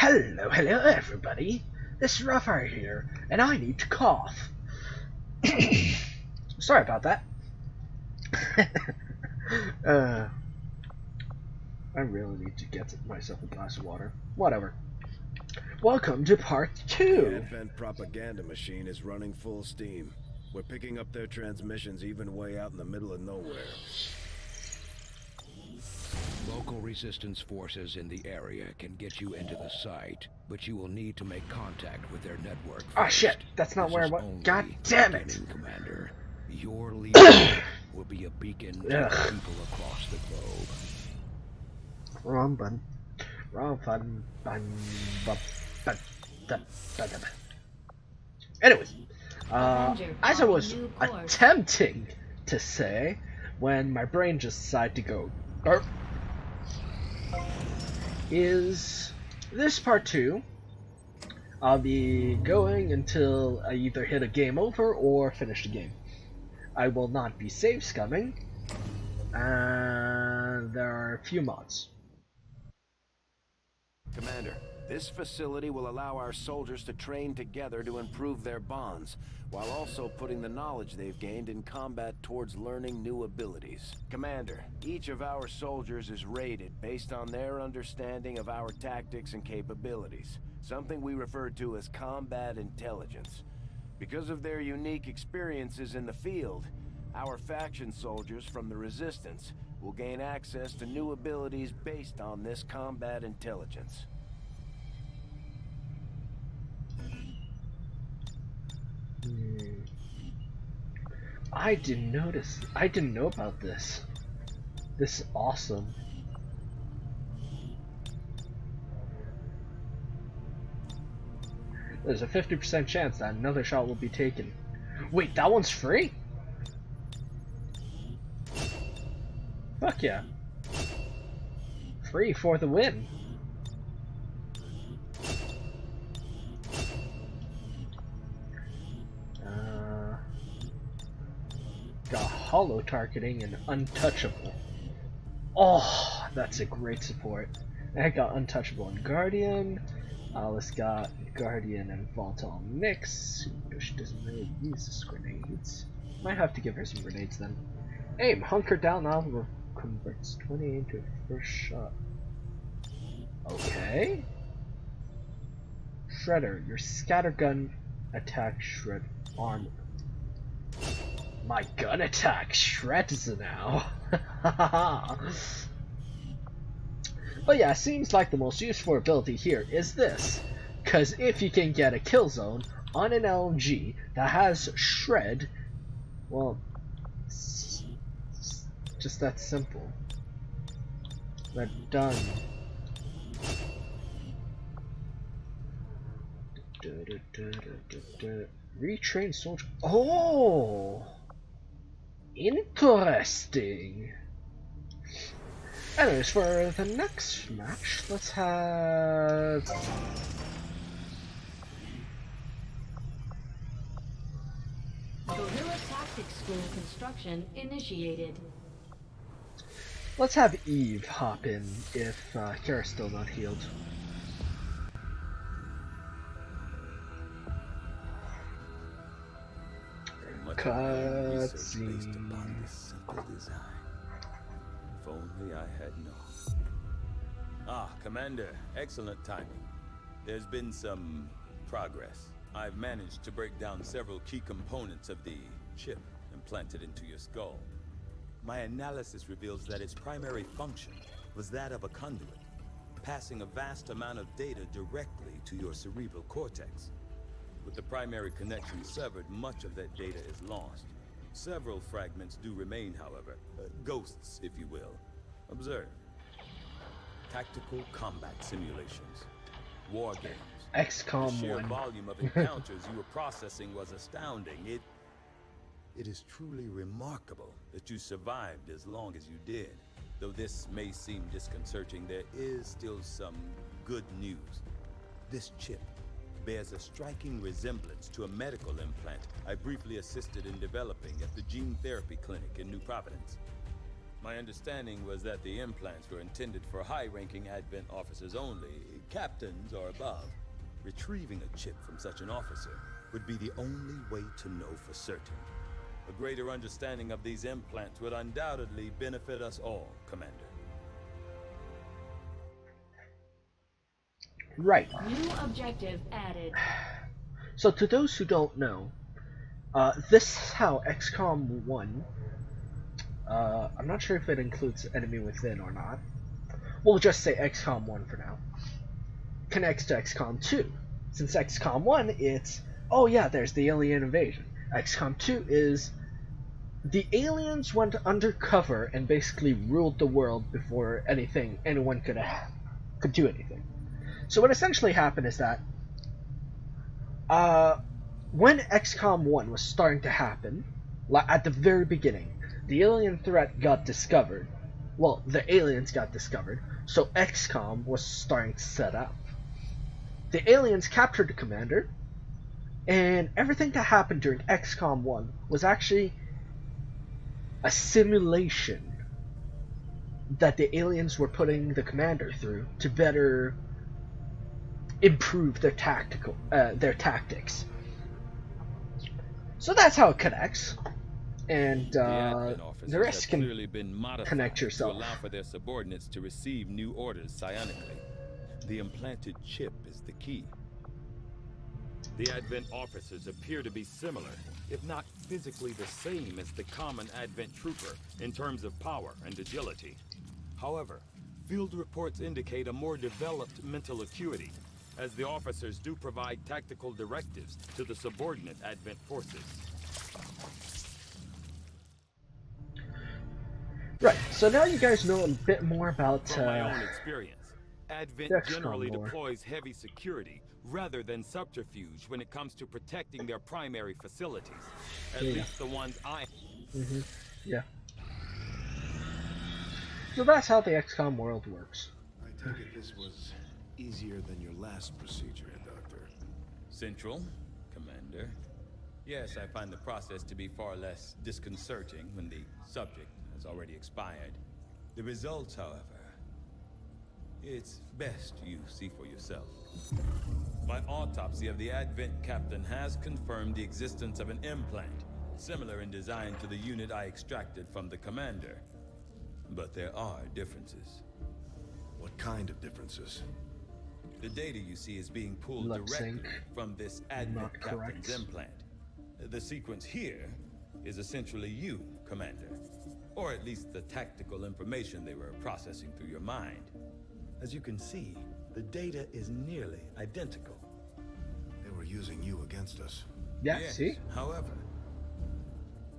Hello, hello everybody. This is Raphael here, and I need to cough. Sorry about that. I really need to get myself a glass of water. Whatever. Welcome to part 2. The Advent propaganda machine is running full steam. We're picking up their transmissions even way out in the middle of nowhere. Local resistance forces in the area can get you into the site, but you will need to make contact with their network first. Oh shit, that's not where I want. God damn it! Commander, your leader will be a beacon to people across the globe. Wrong button. Wrong button. Anyways, as I was attempting to say, when my brain just decided to go, is this part 2. I'll be going until I either hit a game over or finish the game. I will not be save scumming, and there are a few mods. Commander, this facility will allow our soldiers to train together to improve their bonds, while also putting the knowledge they've gained in combat towards learning new abilities. Commander, each of our soldiers is rated based on their understanding of our tactics and capabilities, something we refer to as combat intelligence. Because of their unique experiences in the field, our faction soldiers from the Resistance will gain access to new abilities based on this combat intelligence. I didn't know about this. This is awesome. There's a 50% chance that another shot will be taken. Wait, that one's free? Fuck yeah. Free for the win. Got hollow targeting and untouchable. Oh, that's a great support. I got untouchable and Guardian. Alice got Guardian and Volatile Mix. She doesn't really use this grenades. Might have to give her some grenades then. Aim, hunker down now. Converts 20 into a first shot. Okay. Shredder, your scattergun attack shred armor. My gun attack shreds now. But yeah, seems like the most useful ability here is this. Cause if you can get a kill zone on an LMG that has shred, well, it's just that simple. But done. Retrain soldier. Oh! Interesting. Anyways, for the next match, let's have... Guerrilla Tactics School construction initiated. Let's have Eve hop in if Kara's still not healed. Cutscene. If only I had known. Ah, Commander, excellent timing. There's been some progress. I've managed to break down several key components of the chip implanted into your skull. My analysis reveals that its primary function was that of a conduit, passing a vast amount of data directly to your cerebral cortex. With the primary connection severed, much of that data is lost. Several fragments do remain, however. Ghosts, if you will. Observe. Tactical combat simulations. War games. Xcom The sheer 1. volume of encounters you were processing was astounding. It is truly remarkable that you survived as long as you did. Though this may seem disconcerting, there is still some good news. This chip bears a striking resemblance to a medical implant I briefly assisted in developing at the gene therapy clinic in New Providence. My understanding was that the implants were intended for high-ranking Advent officers only. captains or above, retrieving a chip from such an officer would be the only way to know for certain. A greater understanding of these implants would undoubtedly benefit us all, Commander. Right. New objective added. So to those who don't know, this is how XCOM 1, I'm not sure if it includes Enemy Within or not. We'll just say XCOM 1 for now. Connects to XCOM 2. Since XCOM 1, it's, oh yeah, there's the alien invasion. XCOM 2 is the aliens went undercover and basically ruled the world before anyone could do anything. So what essentially happened is that when XCOM 1 was starting to happen, at the very beginning, the alien threat got discovered. Well, the aliens got discovered, so XCOM was starting to set up. The aliens captured the commander, and everything that happened during XCOM 1 was actually a simulation that the aliens were putting the commander through to better improve their tactics. So that's how it connects, and the rest can clearly been modified connect yourself. to allow for their subordinates to receive new orders psionically. The implanted chip is the key. The Advent officers appear to be similar, if not physically the same as the common Advent trooper in terms of power and agility. However, field reports indicate a more developed mental acuity, as the officers do provide tactical directives to the subordinate Advent forces. Right, so now you guys know a bit more about From my own experience, Advent XCOM generally lore. deploys heavy security rather than subterfuge when it comes to protecting their primary facilities. At least the ones I... Yeah. So that's how the XCOM world works. I take it this was easier than your last procedure, Doctor. Central, Commander. Yes, I find the process to be far less disconcerting when the subject has already expired. The results, however, it's best you see for yourself. My autopsy of the Advent captain has confirmed the existence of an implant, similar in design to the unit I extracted from the commander. But there are differences. What kind of differences? The data you see is being pulled Lip directly sync. from this Advent Not captain's correct. implant. The sequence here is essentially you, Commander. Or at least the tactical information they were processing through your mind. As you can see, the data is nearly identical. They were using you against us. Yeah, Yes, see? however,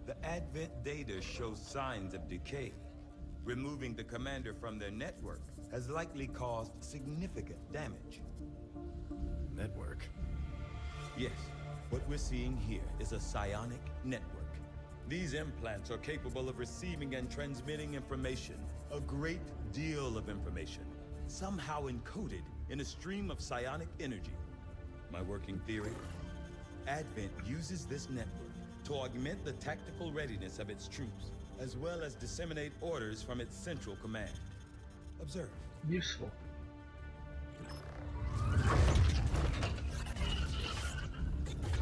the Advent data shows signs of decay. Removing the commander from their network has likely caused significant damage. Network. Yes, what we're seeing here is a psionic network. These implants are capable of receiving and transmitting information, a great deal of information, somehow encoded in a stream of psionic energy. My working theory? Advent uses this network to augment the tactical readiness of its troops, as well as disseminate orders from its central command. Observe. Useful.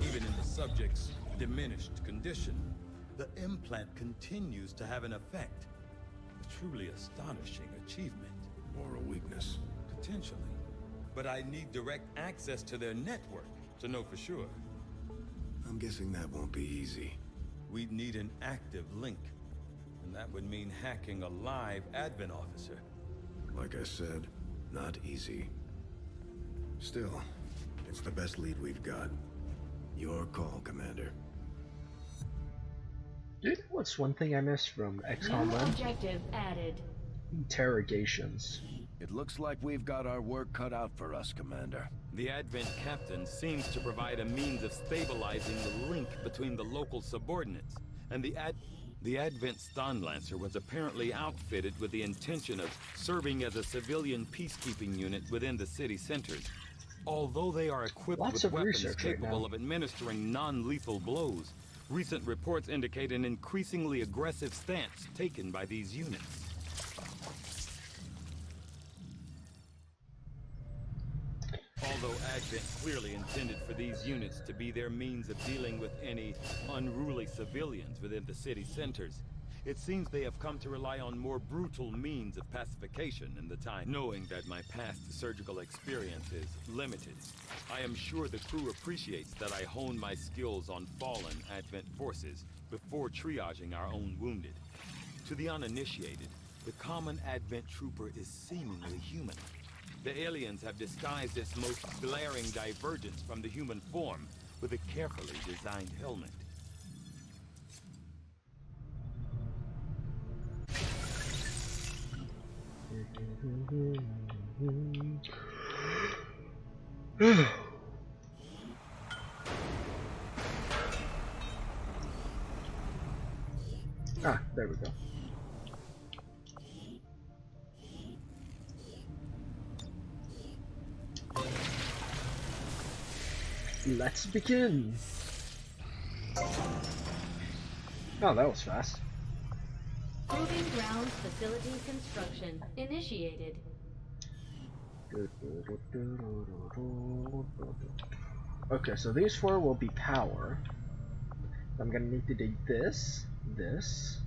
Even in the subject's diminished condition, the implant continues to have an effect. A truly astonishing achievement. Or a weakness. Potentially. But I need direct access to their network to know for sure. I'm guessing that won't be easy. We'd need an active link. And that would mean hacking a live Advent officer. Like I said, not easy. Still, it's the best lead we've got. Your call, Commander. Dude, what's one thing I missed from XCOM New 1? objective added. Interrogations. It looks like we've got our work cut out for us, Commander. The Advent captain seems to provide a means of stabilizing the link between the local subordinates, and the Advent Stonlancer was apparently outfitted with the intention of serving as a civilian peacekeeping unit within the city centers. Although they are equipped Lots with of weapons research right capable now. of administering non-lethal blows, recent reports indicate an increasingly aggressive stance taken by these units. Although Advent clearly intended for these units to be their means of dealing with any unruly civilians within the city centers, it seems they have come to rely on more brutal means of pacification in the time. Knowing that my past surgical experience is limited, I am sure the crew appreciates that I hone my skills on fallen Advent forces before triaging our own wounded. To the uninitiated, the common Advent trooper is seemingly human. The aliens have disguised its most glaring divergence from the human form with a carefully designed helmet. Ah, there we go. Let's begin. Oh, that was fast. Proving ground facility construction initiated. Okay, so these four will be power. I'm gonna need to do this, this,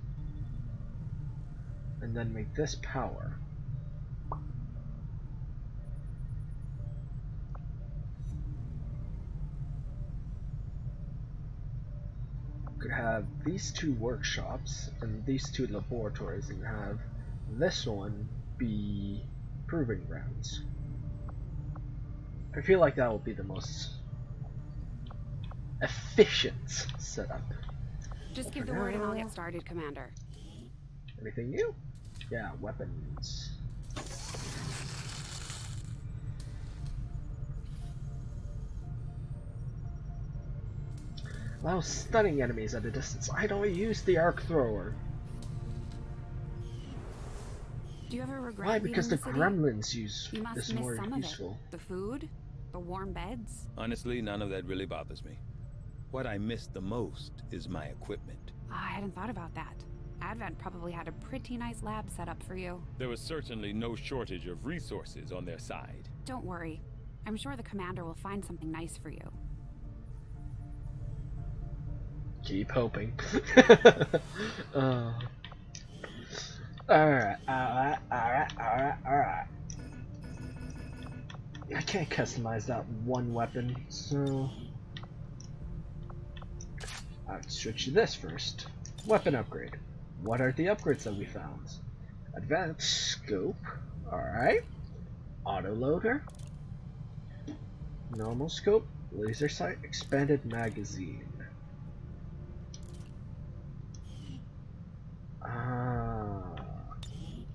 and then make this power. Could have these two workshops and these two laboratories, and have this one be proving grounds. I feel like that will be the most efficient setup. Just give the word and I'll get started, Commander. Anything new? Yeah, weapons. Allows stunning enemies at a distance. I don't use the arc thrower. Do you ever regret Why? Because the leaving city? gremlins use You must is miss more some useful. of it. The food, the warm beds. Honestly, none of that really bothers me. What I miss the most is my equipment. I hadn't thought about that. Advent probably had a pretty nice lab set up for you. There was certainly no shortage of resources on their side. Don't worry. I'm sure the Commander will find something nice for you. Keep hoping. Alright. I can't customize that one weapon, so I'll switch to this first. Weapon upgrade. What are the upgrades that we found? Advanced scope. Alright. Autoloader. Normal scope. Laser sight. Expanded magazine.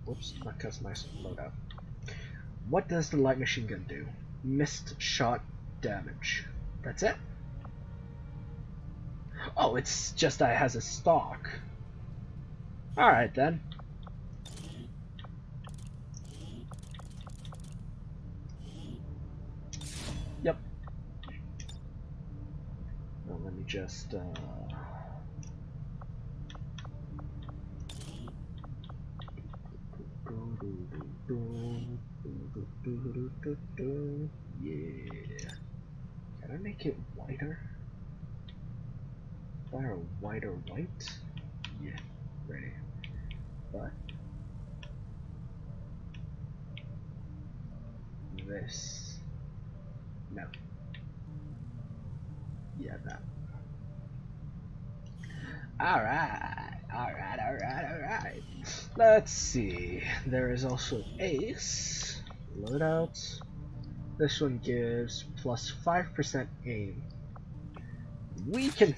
Whoops, not customized loadout. What does the light machine gun do? Missed shot damage. That's it? Oh, it's just that it has a stock. Alright then. Yep. Well, let me just yeah. Can I make it whiter? Or a whiter white? Yeah, ready. But this, no. Yeah, that. Alright. Let's see. There is also Ace. Loadout. This one gives plus 5% aim. We can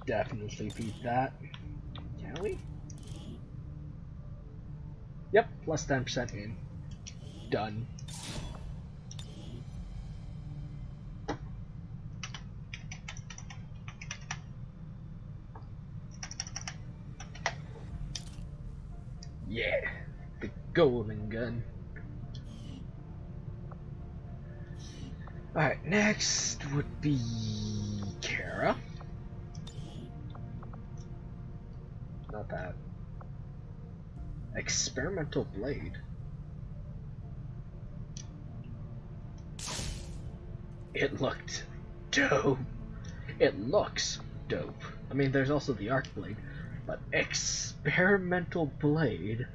definitely beat that. Can we? Yep, plus 10% aim. Done. Yeah, the golden gun. Alright, next would be Kara. Not that. Experimental blade. It looked dope. It looks dope. I mean, there's also the arc blade, but experimental blade.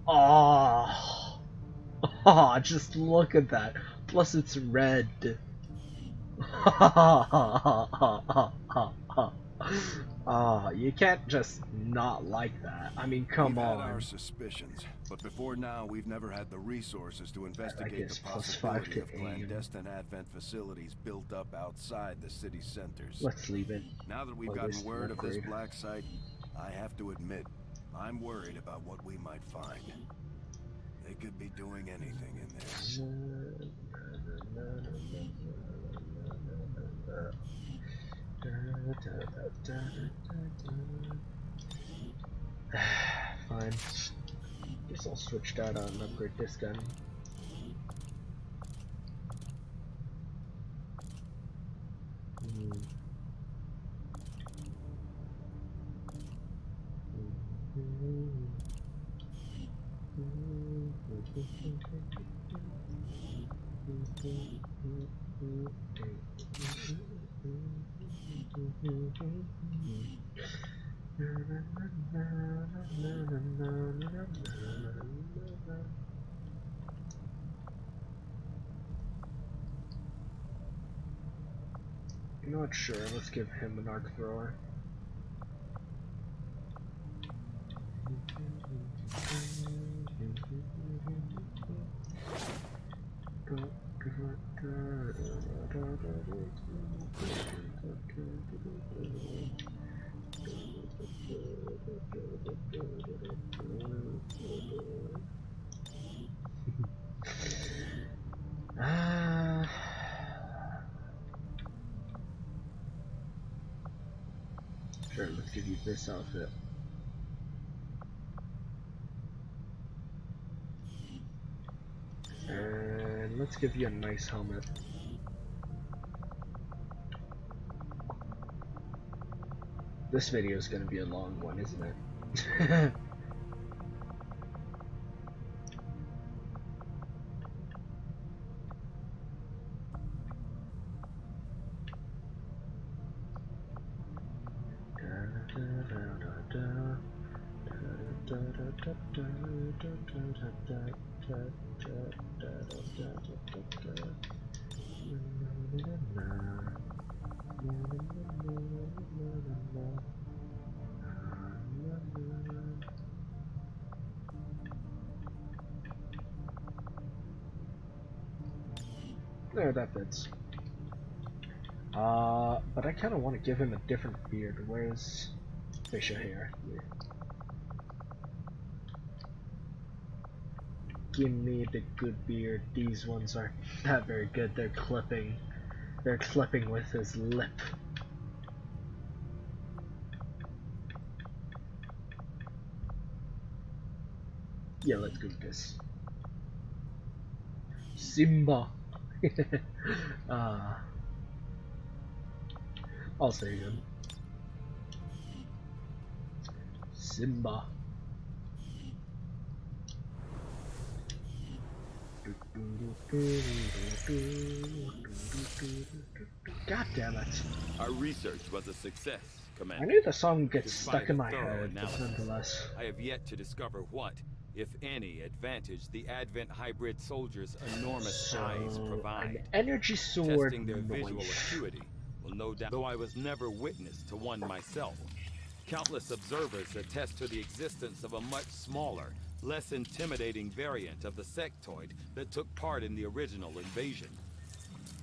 Oh, oh, just look at that. Plus, it's red. You can't just not like that. I mean, come We've had on. our suspicions, but before now we've never had the resources to investigate guess the plus 5 possibility to of aim. clandestine Advent facilities built up outside the city centers. Let's leave it. Now that we've Or at gotten least an word of this upgrade. black site, I have to admit, I'm worried about what we might find. They could be doing anything in there. Fine. Guess I'll switch that out and upgrade this gun. Not sure. Let's give him an arc thrower. Sure, let's give you this outfit. And let's give you a nice helmet. This video is going to be a long one, isn't it? There, that fits. But I kind of want to give him a different beard. Where's facial hair? Here. Give me the good beard. These ones are not very good. They're clipping. They're clipping with his lip. Yeah, let's go with this. Simba. I'll say him. Simba. God damn it. Our research was a success, Commander. I knew the song gets Despite stuck in a my thorough head, but analysis, nonetheless. I have yet to discover what, if any, advantage the Advent hybrid soldiers' enormous size An provide. energy sword. Testing their visual Nice. acuity will no doubt, though I was never witness to one myself. Countless observers attest to the existence of a much smaller, less intimidating variant of the sectoid that took part in the original invasion.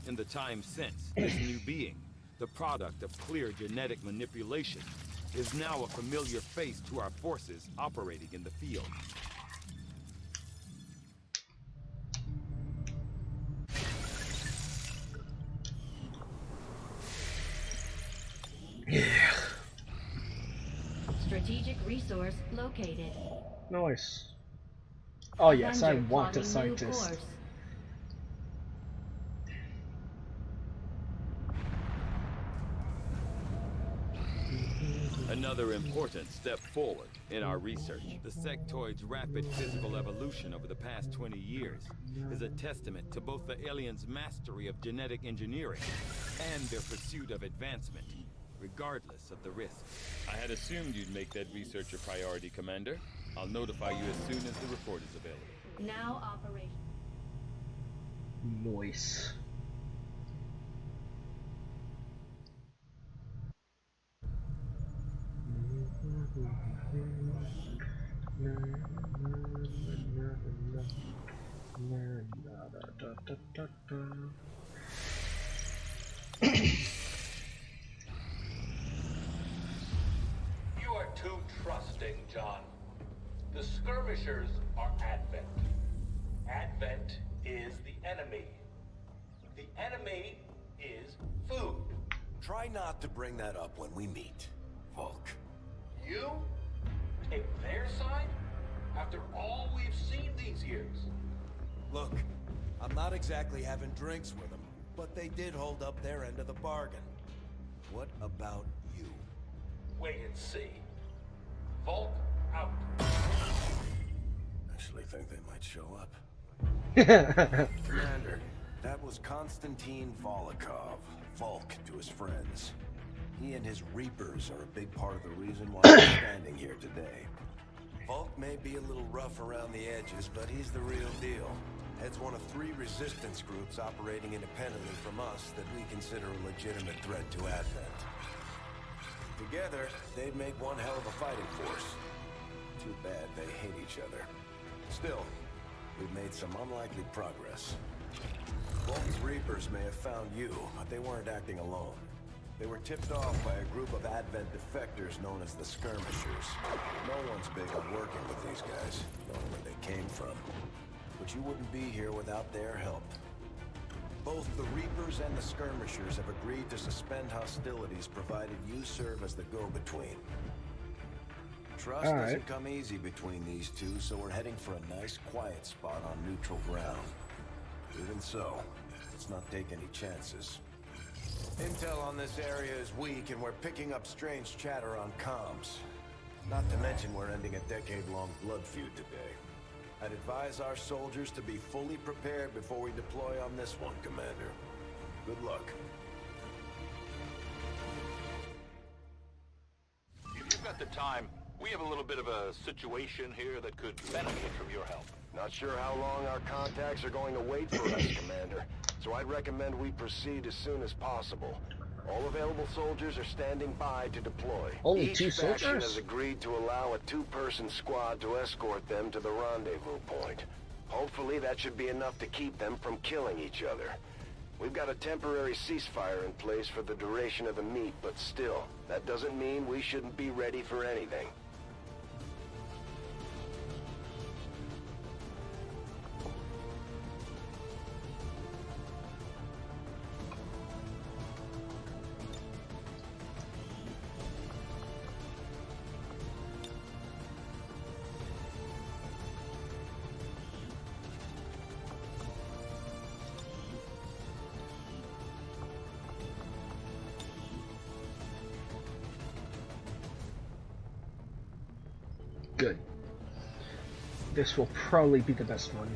In the time since, this new being, the product of clear genetic manipulation, is now a familiar face to our forces operating in the field. Yeah. Strategic resource located. Nice. Oh yes, I Avenger want a plotting new scientist. course. Another important step forward in our research. The sectoid's rapid physical evolution over the past 20 years is a testament to both the aliens' mastery of genetic engineering and their pursuit of advancement, regardless of the risks. I had assumed you'd make that research a priority, Commander. I'll notify you as soon as the report is available. Now operation. Nice. You are too trusting, John. The skirmishers are Advent. Advent is the enemy. The enemy is food. Try not to bring that up when we meet, Volk. You take their side after all we've seen these years. Look, I'm not exactly having drinks with them, but they did hold up their end of the bargain. What about you? Wait and see. Volk out. Actually think they might show up. Commander, that was Konstantin Volokov, Volk to his friends. He and his Reapers are a big part of the reason why we're standing here today. Volk may be a little rough around the edges, but he's the real deal. Heads one of 3 resistance groups operating independently from us that we consider a legitimate threat to Advent. Together, they'd make one hell of a fighting force. Too bad they hate each other. Still, we've made some unlikely progress. Volk's Reapers may have found you, but they weren't acting alone. They were tipped off by a group of Advent defectors known as the Skirmishers. No one's big on working with these guys, knowing where they came from. But you wouldn't be here without their help. Both the Reapers and the Skirmishers have agreed to suspend hostilities provided you serve as the go-between. Trust doesn't come easy between these two, so we're heading for a nice quiet spot on neutral ground. Even so, let's not take any chances. Intel on this area is weak, and we're picking up strange chatter on comms. Not to mention we're ending a decade-long blood feud today. I'd advise our soldiers to be fully prepared before we deploy on this one, Commander. Good luck. If you've got the time, we have a little bit of a situation here that could benefit from your help. Not sure how long our contacts are going to wait for us, Commander. So I'd recommend we proceed as soon as possible. All available soldiers are standing by to deploy. Only Each 2 faction soldiers? has agreed to allow a 2-person squad to escort them to the rendezvous point. Hopefully that should be enough to keep them from killing each other. We've got a temporary ceasefire in place for the duration of the meet, but still, that doesn't mean we shouldn't be ready for anything. Good. This will probably be the best one.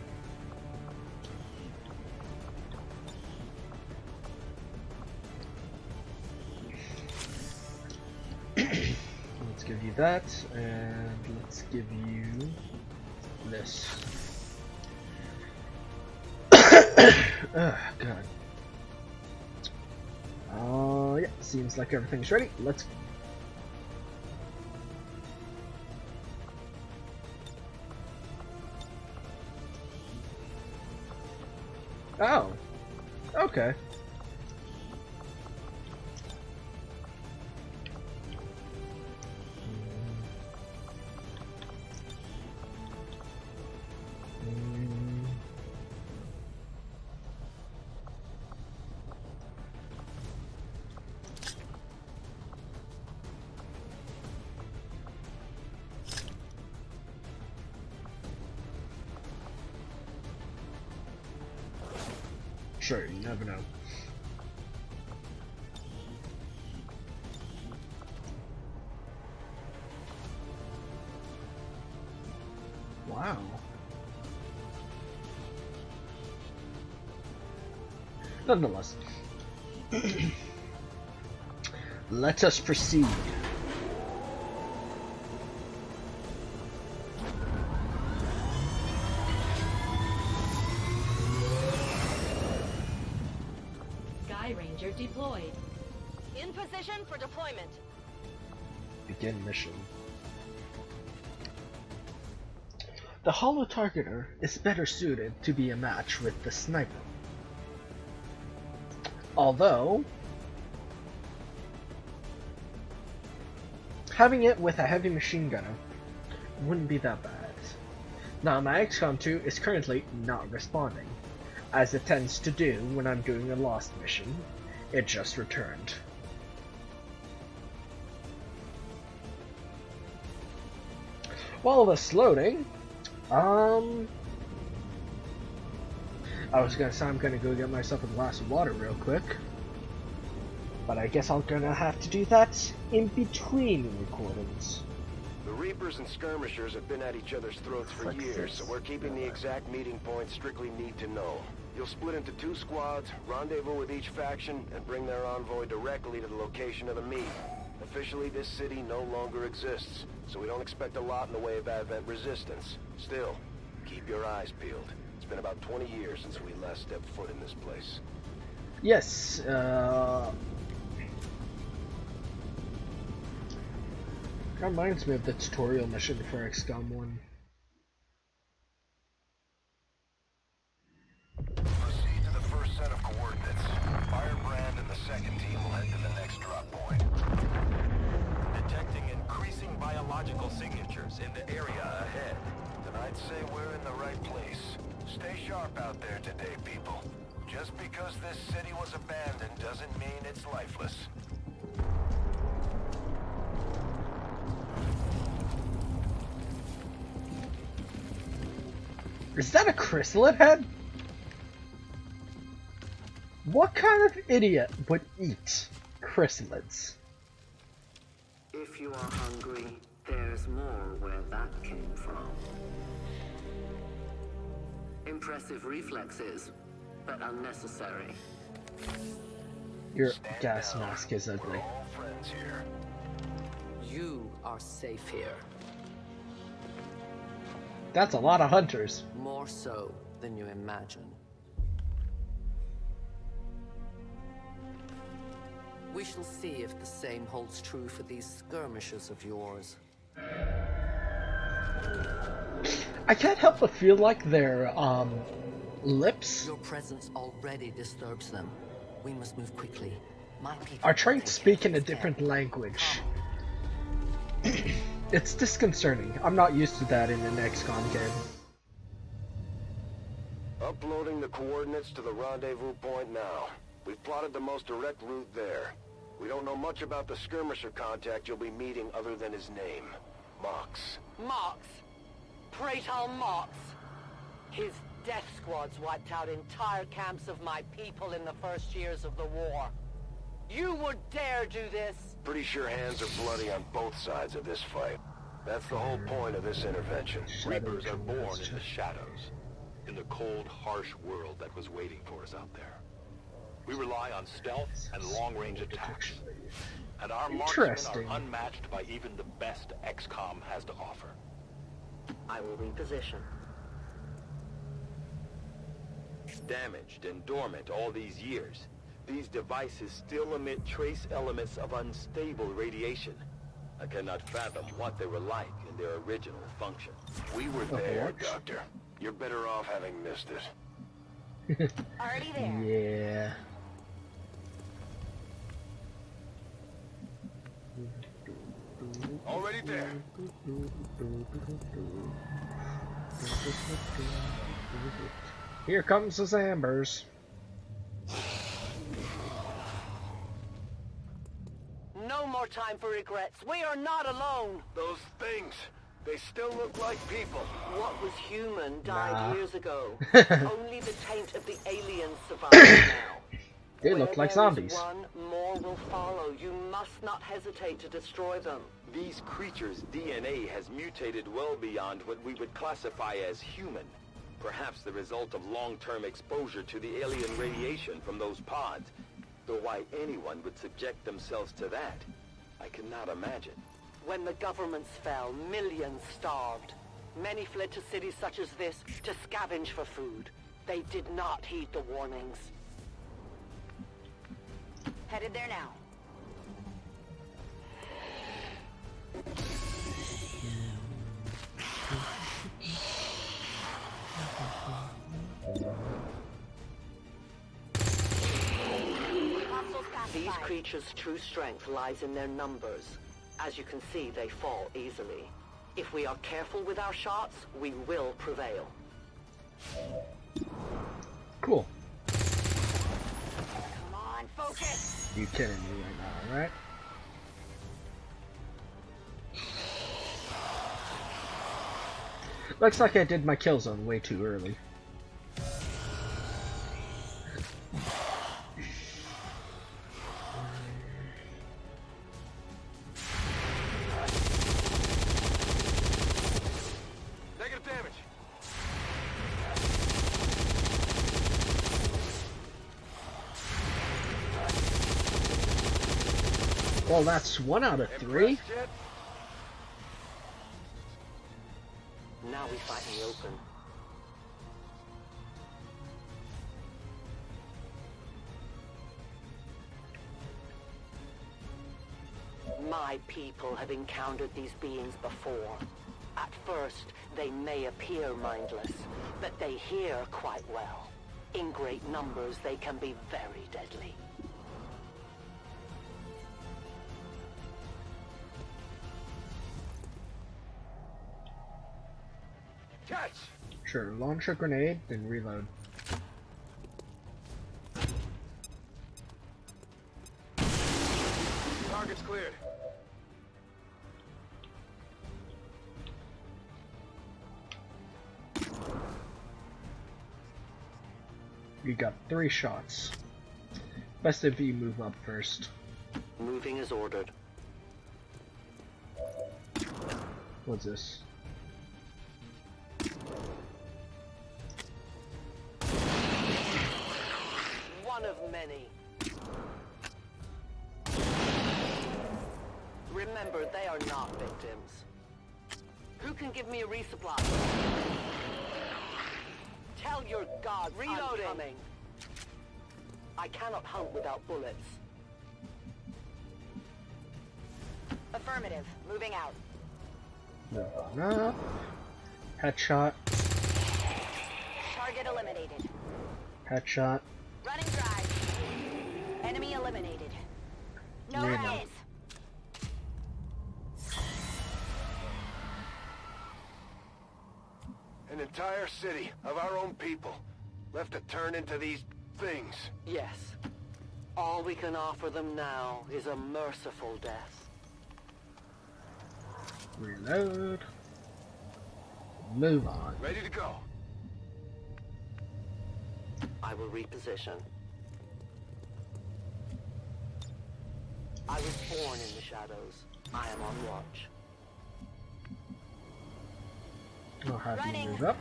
Let's give you that, and let's give you this. Oh, God. Yeah, seems like everything's ready. Let's Oh, okay. Sure, you never know. Wow. Nonetheless, let us proceed. Sky Ranger deployed. In position for deployment. Begin mission. The Holo Targeter is better suited to be a match with the Sniper. Although, having it with a heavy machine gunner wouldn't be that bad. Now my Xcom 2 is currently not responding, as it tends to do when I'm doing a Lost mission. It just returned. While this loading, I was gonna say I'm gonna go get myself a glass of water real quick, but I guess I'm gonna have to do that in between recordings. The Reapers and Skirmishers have been at each other's throats for years, so we're keeping the exact meeting points strictly need to know. You'll split into 2 squads, rendezvous with each faction, and bring their envoy directly to the location of the meet. Officially, this city no longer exists, so we don't expect a lot in the way of Advent resistance. Still, keep your eyes peeled. It's been about 20 years since we last stepped foot in this place. Yes, that reminds me of the tutorial mission for Xcom 1. Proceed to the first set of coordinates. Firebrand and the second team will head to the next drop point. Detecting increasing biological signatures in the area ahead. Then I'd say we're in the right place. Stay sharp out there today, people. Just because this city was abandoned doesn't mean it's lifeless. Is that a chrysalid head? What kind of idiot would eat chrysalids? If you are hungry, there's more where that came from. Impressive reflexes, but unnecessary. Your gas mask is ugly. We're all friends here. You are safe here. That's a lot of hunters. More so than you imagine. We shall see if the same holds true for these skirmishers of yours. I can't help but feel like their lips Your presence already disturbs them. We must move quickly. My people are trying to speak in a different language. It's disconcerting. I'm not used to that in an XCOM game. Uploading the coordinates to the rendezvous point now. We've plotted the most direct route there. We don't know much about the skirmisher contact you'll be meeting other than his name. Mox. Mox. Praetor Mox. His death squads wiped out entire camps of my people in the first years of the war. You would dare do this? Pretty sure hands are bloody on both sides of this fight. That's the whole point of this intervention. Reapers are born in the shadows, in the cold, harsh world that was waiting for us out there. We rely on stealth and long-range attacks, and our marksmen are unmatched by even the best Xcom has to offer. I will reposition. Damaged and dormant all these years, these devices still emit trace elements of unstable radiation. I cannot fathom what they were like in their original function. We were there, Doctor. You're better off having missed it. Already there. Yeah. Already there. Here comes the Zambers. No more time for regrets. We are not alone. Those things, they still look like people. What was human died Nah. years ago. Only the taint of the aliens survives now. They look like zombies. One more will follow. You must not hesitate to destroy them. These creatures' DNA has mutated well beyond what we would classify as human. Perhaps the result of long-term exposure to the alien radiation from those pods. Though why anyone would subject themselves to that, I cannot imagine. When the governments fell, millions starved. Many fled to cities such as this to scavenge for food. They did not heed the warnings. Headed there now. These creatures' true strength lies in their numbers. As you can see, they fall easily. If we are careful with our shots, we will prevail. Cool. Come on, focus. You kidding me right now, right? Looks like I did my kill zone way too early. Negative damage. Well, that's 1 out of 3. Now we fight in the open. My people have encountered these beings before. At first, they may appear mindless, but they hear quite well. In great numbers, they can be very deadly. Catch! Sure, launch a grenade, then reload. Target's cleared. You got 3 shots. Best if you move up first. Moving as ordered. What's this? One of many. Remember, they are not victims. Who can give me a resupply? Tell your god reloading. I'm coming. I cannot hunt without bullets. Affirmative. Moving out. No. Headshot. Target eliminated. Headshot. Running drive. Enemy eliminated. No Really? rounds. An entire city of our own people left to turn into these things. Yes. All we can offer them now is a merciful death. Reload. Move on. Ready to go. I will reposition. I was born in the shadows. I am on watch. I'll have Running. you move up.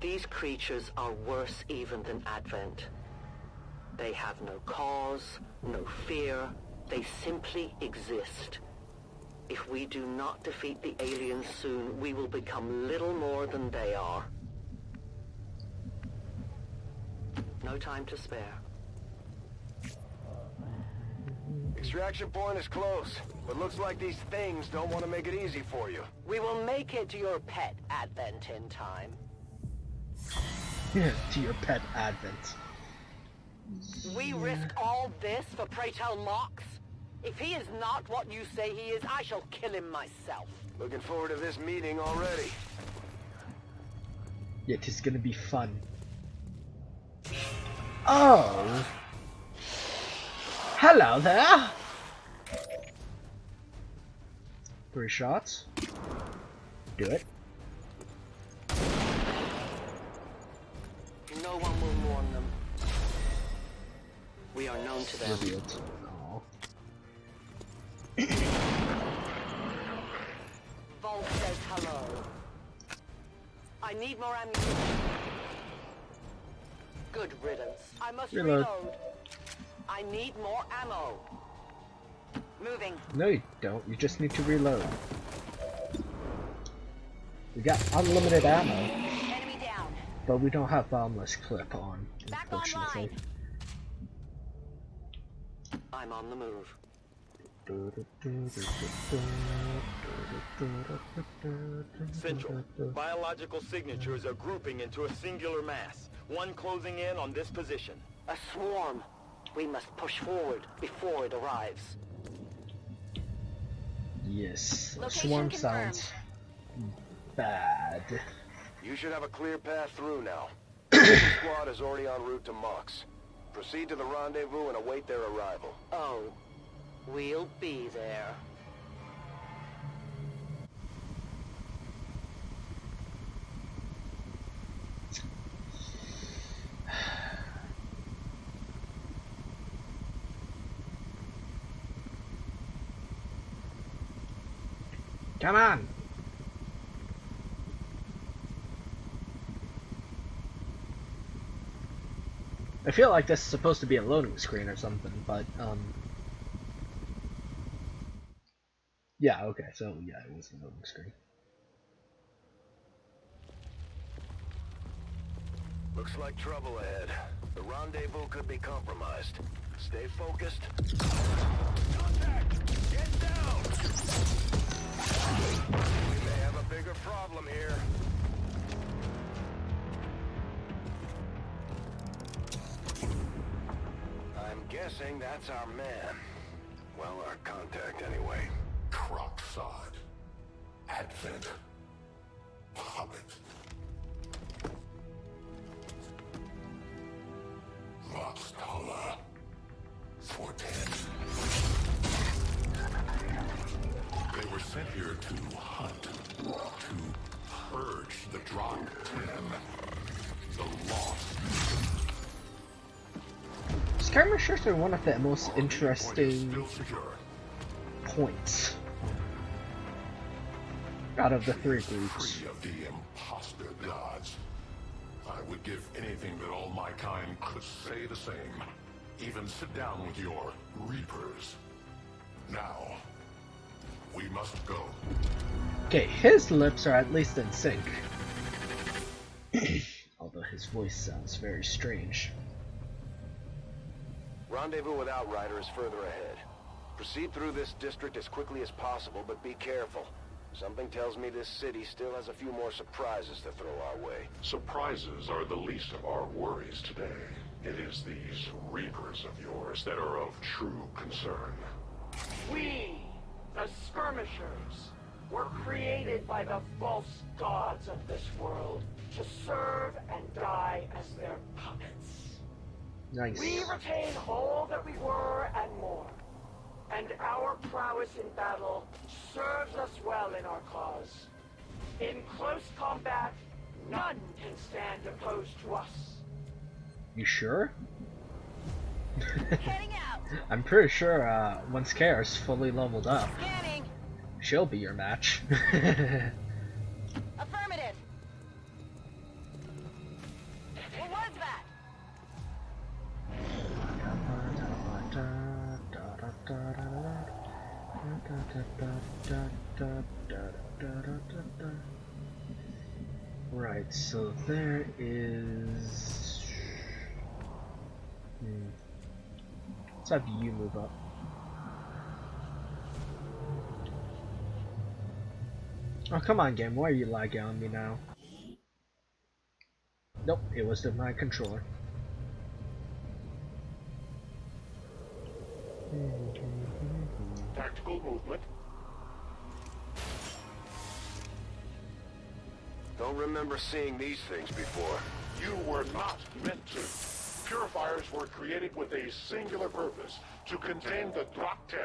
These creatures are worse even than Advent. They have no cause, no fear. They simply exist. If we do not defeat the aliens soon, we will become little more than they are. No time to spare. Extraction point is close, but looks like these things don't want to make it easy for you. We will make it to your pet Advent in time. To your pet Advent. We risk all this for Pray Tell Mox? If he is not what you say he is, I shall kill him myself. Looking forward to this meeting already. Yeah, it's gonna be fun. Oh! Hello there! 3 shots. Do it. No one will warn them. We are known to them. Revealed. Oh. Volk says hello. I need more ammunition. Good riddance. I must reload. I need more ammo. Moving. No, you don't. You just need to reload. We got unlimited ammo. Enemy down. But we don't have boundless clip on, Back unfortunately. I'm on the move. Central. Biological signatures are grouping into a singular mass. One closing in on this position. A swarm. We must push forward before it arrives. Yes, Location swarm confirmed. sounds bad. You should have a clear path through now. The squad is already en route to Mox. Proceed to the rendezvous and await their arrival. Oh, we'll be there. Come on! I feel like this is supposed to be a loading screen or something, but, yeah, okay, so, yeah, it was a loading screen. Looks like trouble ahead. The rendezvous could be compromised. Stay focused. Contact! Get down! We may have a bigger problem here. I'm guessing that's our man. Well, our contact anyway. Crocksod. Advent. Hobbit. Mostala. Fortet. They were sent here to hunt. To purge the Drop 10. The Lost. Skirmishers are one of the most interesting points out of the three groups. Free of the imposter gods. I would give anything that all my kind could say the same. Even sit down with your Reapers. Now, we must go. Okay, his lips are at least in sync. Although his voice sounds very strange. Rendezvous with Outrider is further ahead. Proceed through this district as quickly as possible, but be careful. Something tells me this city still has a few more surprises to throw our way. Surprises are the least of our worries today. It is these Reapers of yours that are of true concern. We, the Skirmishers, were created by the false gods of this world to serve and die as their puppets. Nice. We retain all that we were and more, and our prowess in battle serves us well in our cause. In close combat, none can stand opposed to us. You sure? Heading out. I'm pretty sure once Kara's fully leveled up, Scanning. she'll be your match. Affirmative. What was that? Right, so there is... Let's have you move up. Oh, come on, game. Why are you lagging on me now? Nope, it was my controller. Tactical movement. Don't remember seeing these things before. You were not meant to. Purifiers were created with a singular purpose, to contain the Drop 10,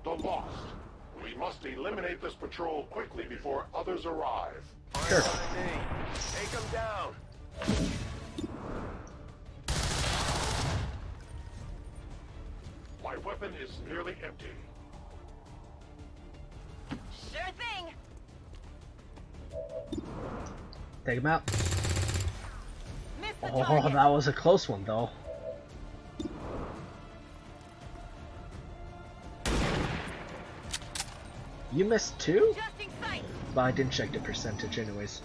the Lost. We must eliminate this patrol quickly before others arrive. Sure. Take them down. My weapon is nearly empty. Sure thing. Take him out. Miss the Oh, target. that was a close one, though. You missed two? Adjusting sight. But I didn't check the percentage anyways.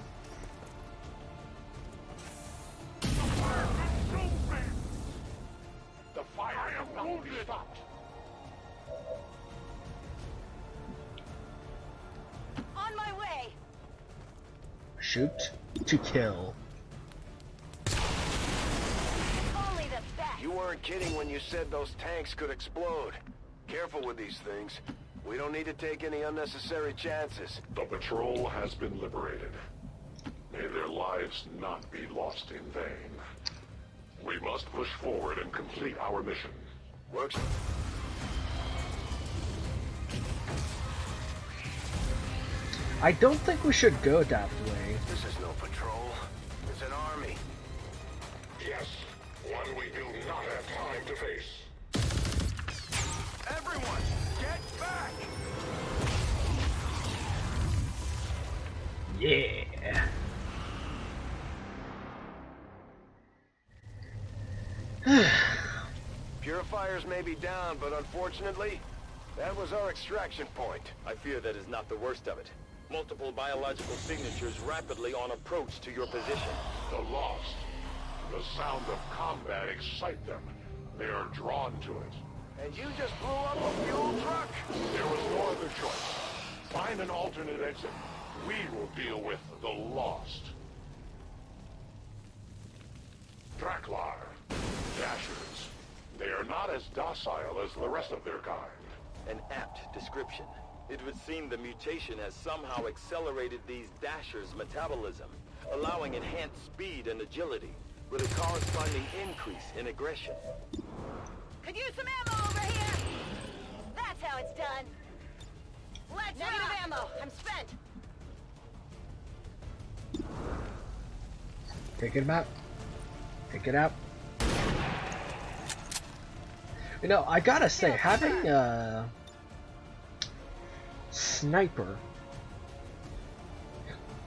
The fire will be stopped. On my way. Shoot to kill. Only the best. You weren't kidding when you said those tanks could explode. Careful with these things. We don't need to take any unnecessary chances. The patrol has been liberated. May their lives not be lost in vain. We must push forward and complete our mission. Works. I don't think we should go that way. This is no patrol. It's an army. Yes, one we do not have time to face. Everyone, get back! Yeah. Purifiers may be down, but unfortunately, that was our extraction point. I fear that is not the worst of it. Multiple biological signatures rapidly on approach to your position. The Lost. The sound of combat excites them. They are drawn to it. And you just blew up a fuel truck? There was no other choice. Find an alternate exit. We will deal with the Lost. Draklar. Dashers. They are not as docile as the rest of their kind. An apt description. It would seem the mutation has somehow accelerated these Dashers' metabolism, allowing enhanced speed and agility, with a corresponding increase in aggression. Could use some ammo over here. That's how it's done. Let's Negative ammo. I'm spent. Take it out. Take it out. You know, I gotta say, having a sniper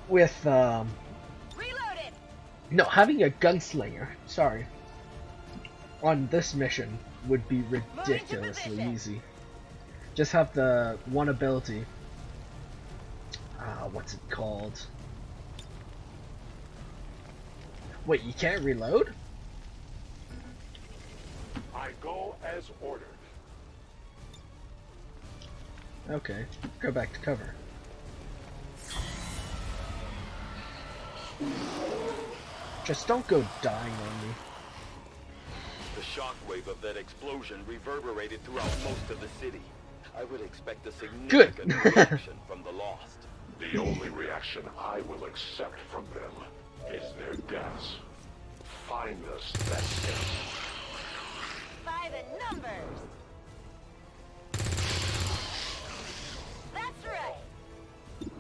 with Reloaded. no, having a gunslinger, sorry, on this mission would be ridiculously easy. Just have the one ability. What's it called? Wait, you can't reload? I go as ordered. Okay, go back to cover. Just don't go dying on me. The shockwave of that explosion reverberated throughout most of the city. I would expect a significant reaction from the Lost. The only reaction I will accept from them is their deaths. Find us that death. By the numbers. That's right.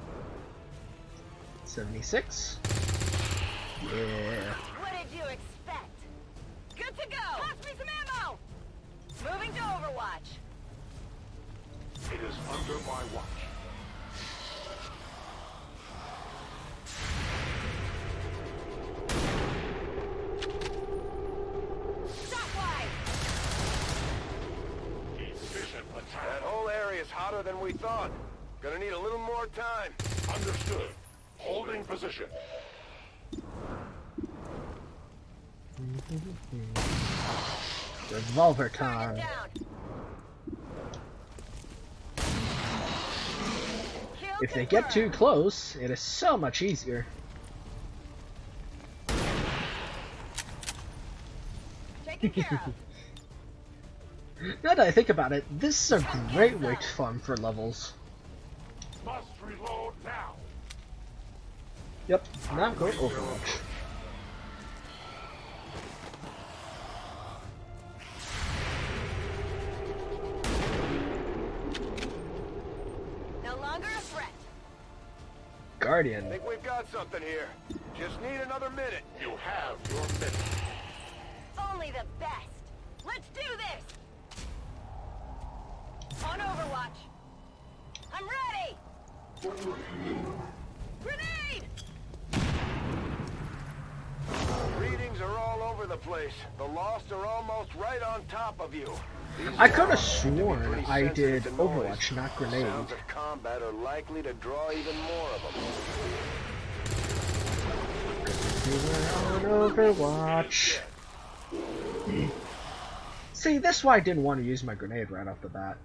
76. Yeah. What did you expect? Good to go. Pass me some ammo. Moving to Overwatch. It is under my watch. Stopwise. Efficient attack. That whole area is hotter than we thought. Gonna need a little more time. Understood. Holding position. Revolver time. If they get too close, it is so much easier. Taken care of. Now that I think about it, this is a great way to farm for levels. Must reload now. Yep, now go Overwatch. No longer a threat. Guardian. I think we've got something here. Just need another minute. You have your minute. Only the best. Let's do this. On Overwatch. I'm ready! Grenade! Readings are all over the place. The Lost are almost right on top of you. I could have sworn I did Overwatch, not Grenade. Sounds of combat are likely to draw even more of them. We were on Overwatch. See, that's why I didn't want to use my grenade right off the bat.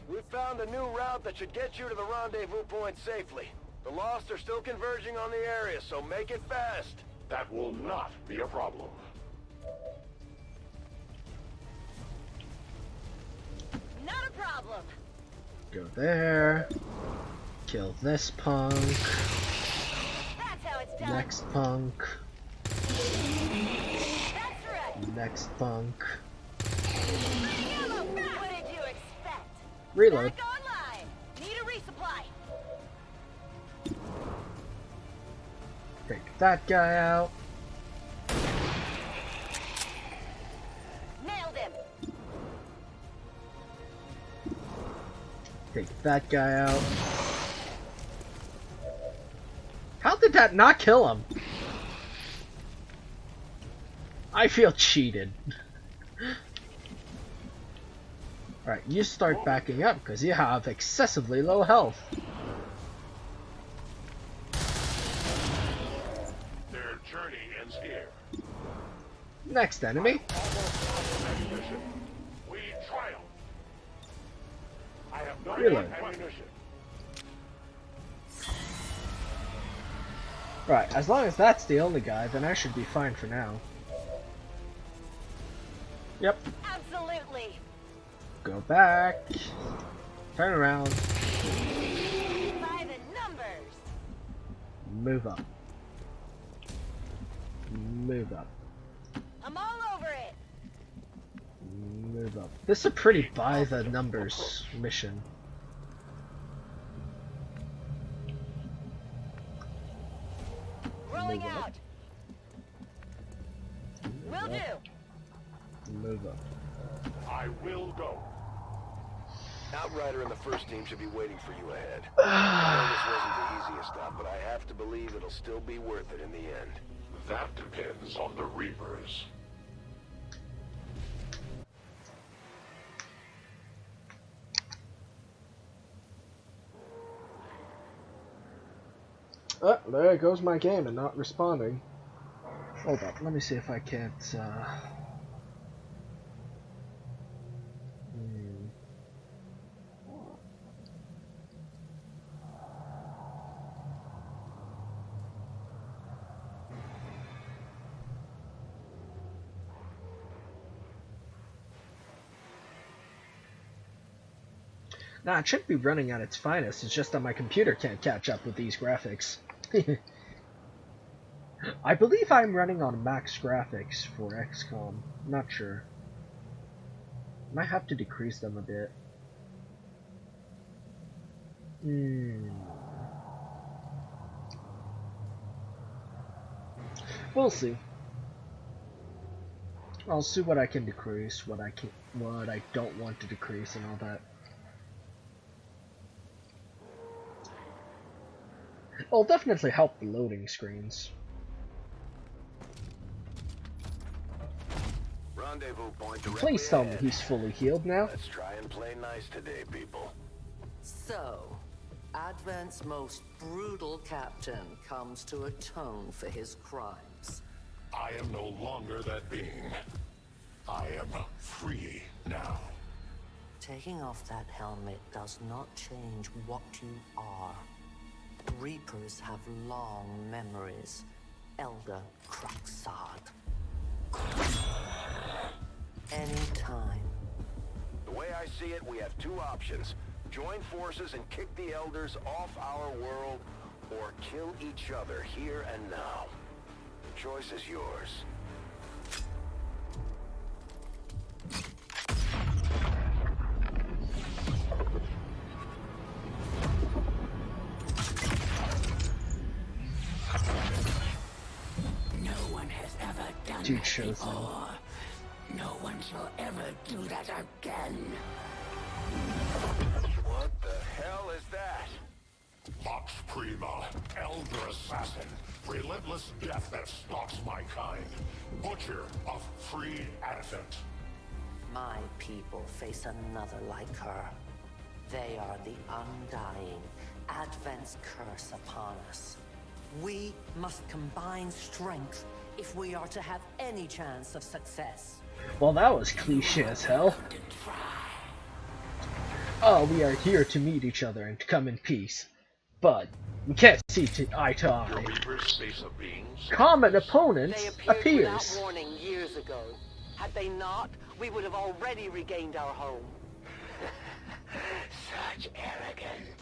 We found a new route that should get you to the rendezvous point safely. The Lost are still converging on the area, so make it fast. That will not be a problem. Not a problem. Go there. Kill this punk. That's how it's done. Next punk. That's right. Next punk. Ammo back. What did you expect? Reload. Back online. Need a resupply. Take that guy out. Nailed him. Take that guy out. How did that not kill him? I feel cheated. Alright, you start backing up because you have excessively low health. Their journey ends here. Next enemy. We triumph. I have no Reload. ammunition. Right, as long as that's the only guy, then I should be fine for now. Yep. Absolutely. Go back. Turn around. By the numbers. Move up. Move up. I'm all over it. Move up. This is a pretty by the numbers mission. Rolling Move up. out. Will do. Move up. I will go. Outrider and the first team should be waiting for you ahead. I know this wasn't the easiest stop, but I have to believe it'll still be worth it in the end. That depends on the Reapers. Oh, there goes my game and not responding. Hold up, let me see if I can't, Nah, it should be running at its finest, it's just that my computer can't catch up with these graphics. I believe I'm running on max graphics for Xcom. Not sure. Might have to decrease them a bit. We'll see. I'll see what I can decrease, what I don't want to decrease, and all that. It'll definitely help the loading screens. Rendezvous point directly Please tell me ahead. he's fully healed now. Let's try and play nice today, people. So, Advent's most brutal captain comes to atone for his crimes. I am no longer that being. I am free now. Taking off that helmet does not change what you are. Reapers have long memories. Elder Cracksard. Anytime. The way I see it, we have two options. Join forces and kick the Elders off our world, or kill each other here and now. The choice is yours. No one has ever done Dude that shows before. No one shall ever do that again. What the hell is that? Vox Prima, Elder Assassin, relentless death that stalks my kind. Butcher of freed Advent. My people face another like her. They are the undying, Advent's curse upon us. We must combine strength if we are to have any chance of success. Well, that was cliche as hell. Oh, we are here to meet each other and to come in peace. But we can't see eye to eye. Common opponent They appeared appears. without warning years ago. Had they not, we would have already regained our home. Such arrogance.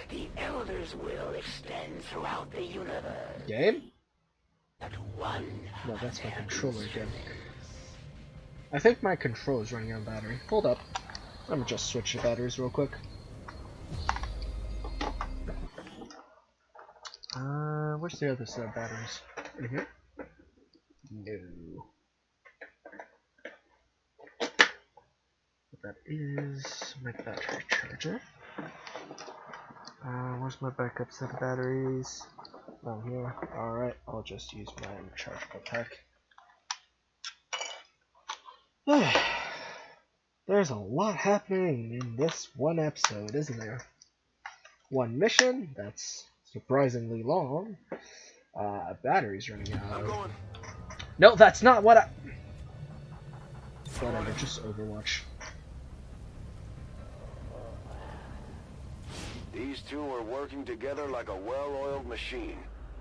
The Elder's will extends throughout the universe. Game? But one. No, that's my controller again. I think my controller's running out of battery. Hold up. Let me just switch the batteries real quick. Where's the other set of batteries? Right here? No. That is my battery charger. Where's my backup set of batteries? Down here. Alright, I'll just use my rechargeable pack. There's a lot happening in this one episode, isn't there? One mission that's surprisingly long. Battery's running out. No, that's not what I... Whatever, just Overwatch. These two are working together like a well-oiled machine.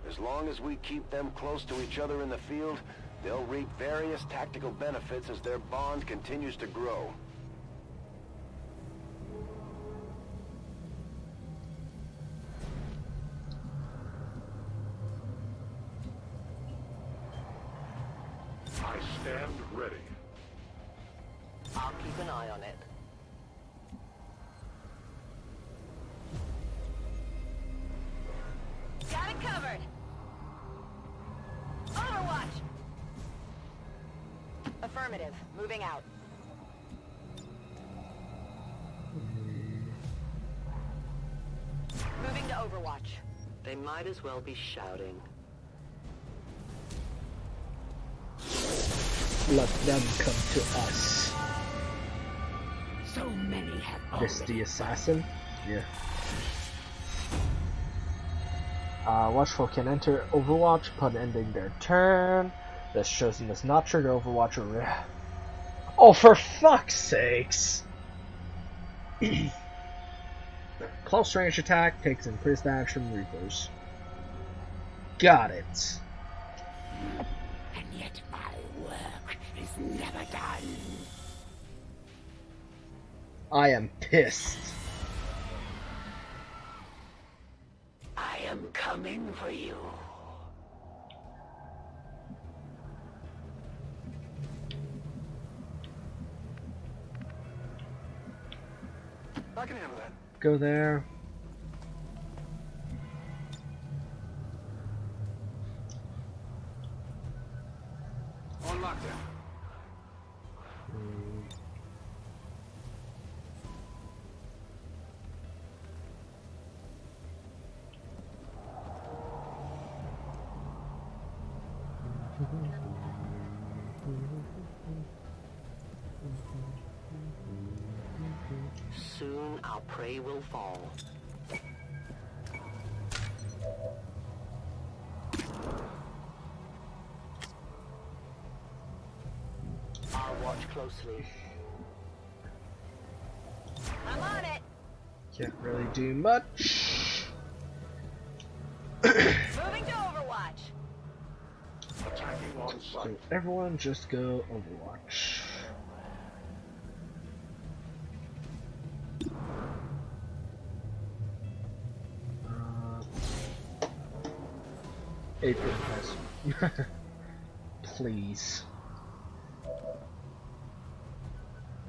As long as we keep them close to each other in the field, they'll reap various tactical benefits as their bond continues to grow. I stand ready. I'll keep an eye on it. Got it covered. Overwatch. Affirmative. Moving out. Moving to Overwatch. They might as well be shouting. Let them come to us. So many have This the assassin? Yeah. Watchful can enter Overwatch upon ending their turn. This shows them must not trigger Overwatch or... Oh, for fuck's sakes! Close range attack takes increased damage from Reapers. Got it. And yet my work is never done. I am pissed. I am coming for you. I can handle that. Go there. On lockdown. Soon our prey will fall. I'll watch closely. I'm on it. Can't really do much. Moving to Overwatch. Attacking on So sight. everyone just go Overwatch. April has. Please.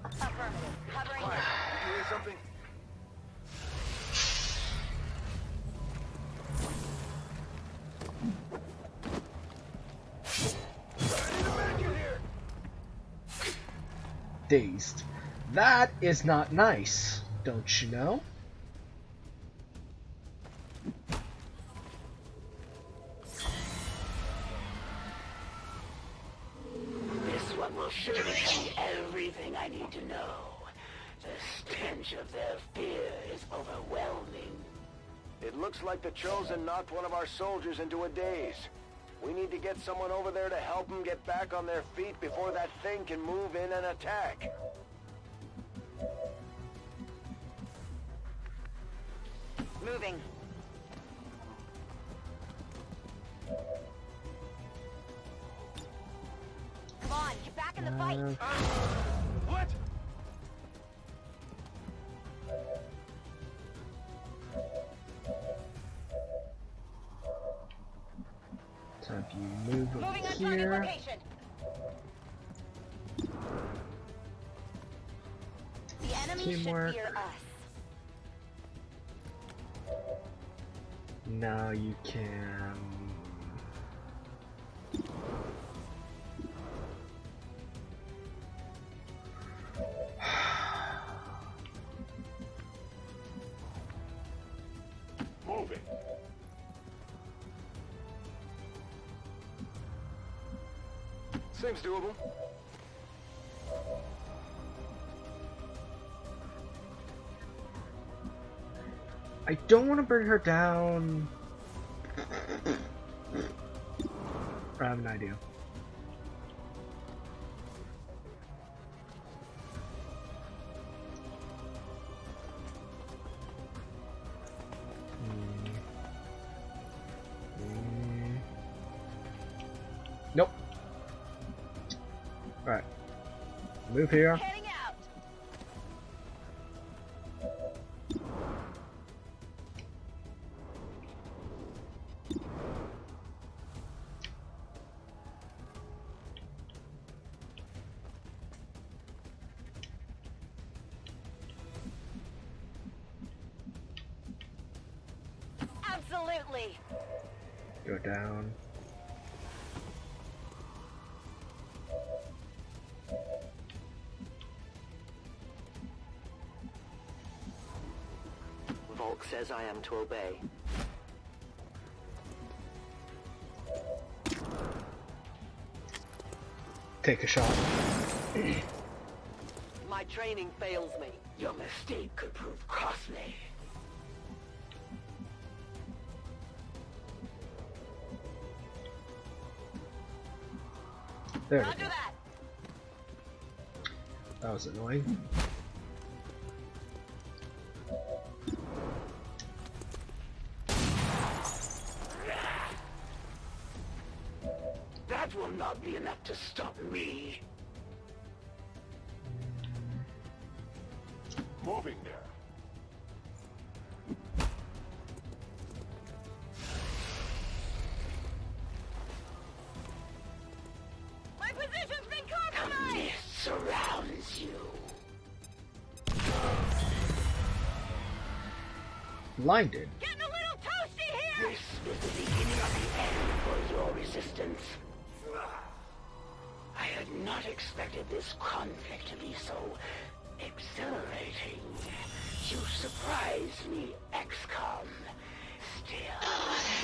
Affirmative. Covering. Quiet. You hear something? Dazed. That is not nice, don't you know? This one will surely tell me everything I need to know. The stench of their fear is overwhelming. It looks like the Chosen knocked one of our soldiers into a daze. We need to get someone over there to help them get back on their feet before that thing can move in and attack. Moving. Come on, get back in the fight. What? So if you move over Moving on target here, location. The enemy Teamwork. should fear us. now you can. Moving. Seems doable. I don't want to bring her down. I have an idea. Nope. Alright. Move here. Heading out. Absolutely. Go down. Volk says I am to obey. Take a shot. My training fails me. Your mistake could prove costly. There we Roger go. that. That was annoying. That will not be enough to stop me. Moving there. My position's been compromised. Mist surrounds you. Blinded. Getting a little toasty here. This is the beginning of the end for your resistance. I had not expected this conflict to be so exhilarating. You surprised me, Xcom. Still,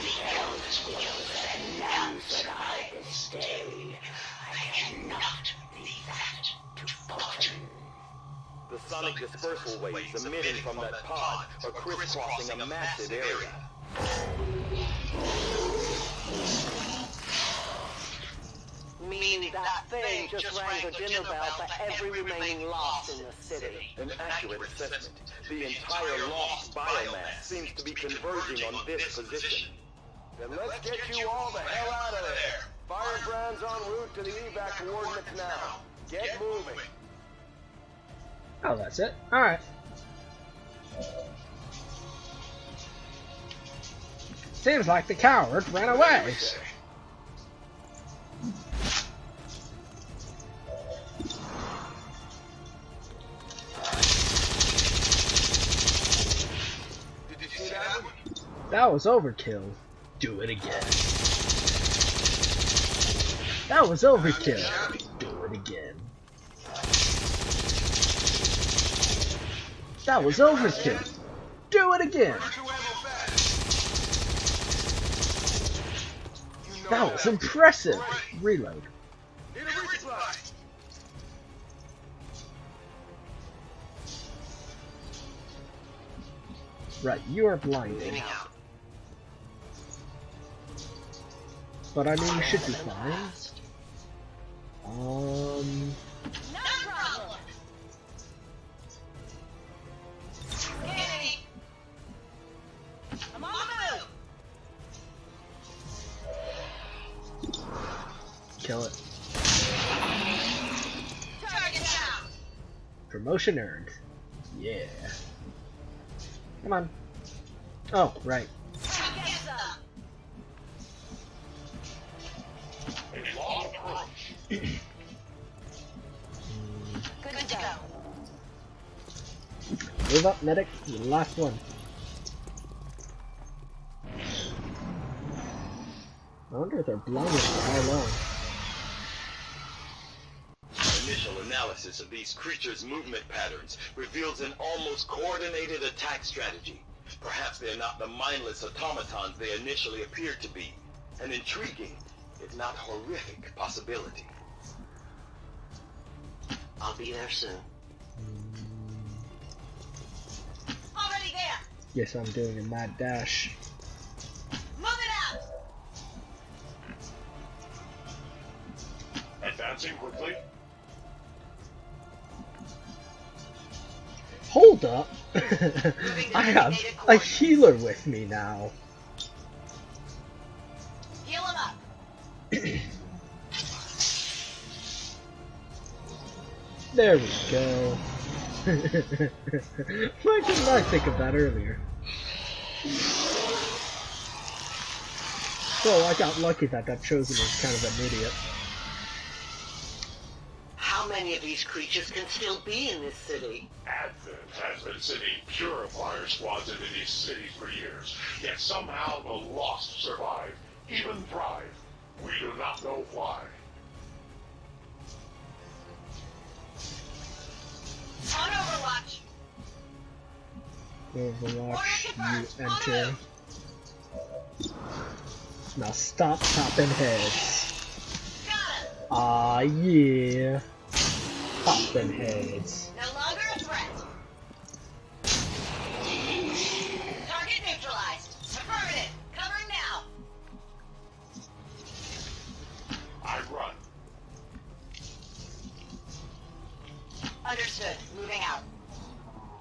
the elves will announce that I this day. I cannot leave that to fortune. The sonic dispersal waves emitting from that pod are crisscrossing a massive area. Meaning that thing just rang the dinner bell for every remaining lost in the city. An accurate assessment. The entire lost biomass seems to be converging on this position. Then let's get you all the hell out of there. Firebrand's en route to the evac coordinates now. Get moving. Oh, that's it? Alright. Seems like the coward ran away. Did you see that one? That was overkill. Do it again. That was overkill. Do it again. That was overkill. Do it again. That was impressive. Reload. Right, you are blinded. But I mean, you should be fine. No problem. Scanning. I'm on the move. Kill it. Target down. Promotion earned. Yeah. Come on. Oh, right. Get some. Good to go. Move up, medic. You're the last one. I wonder if they're blinded for how long. Initial analysis of these creatures' movement patterns reveals an almost coordinated attack strategy. Perhaps they're not the mindless automatons they initially appeared to be. An intriguing, if not horrific, possibility. I'll be there soon. Already there. Yes, I'm doing a mad dash. Move it out. Advancing quickly. Hold up! I have a healer with me now. Heal him up. There we go. Why didn't I think of that earlier? So I got lucky that Chosen was kind of an idiot. How many of these creatures can still be in this city? Advent has been sending purifier squads into these cities for years, yet somehow the Lost survive, even thrive. We do not know why. On Overwatch. Overwatch, you enter. Now stop chopping heads. Ah, yeah. Pop them heads. No longer a threat. Target neutralized. Affirmative. Covering now. I run. Understood. Moving out.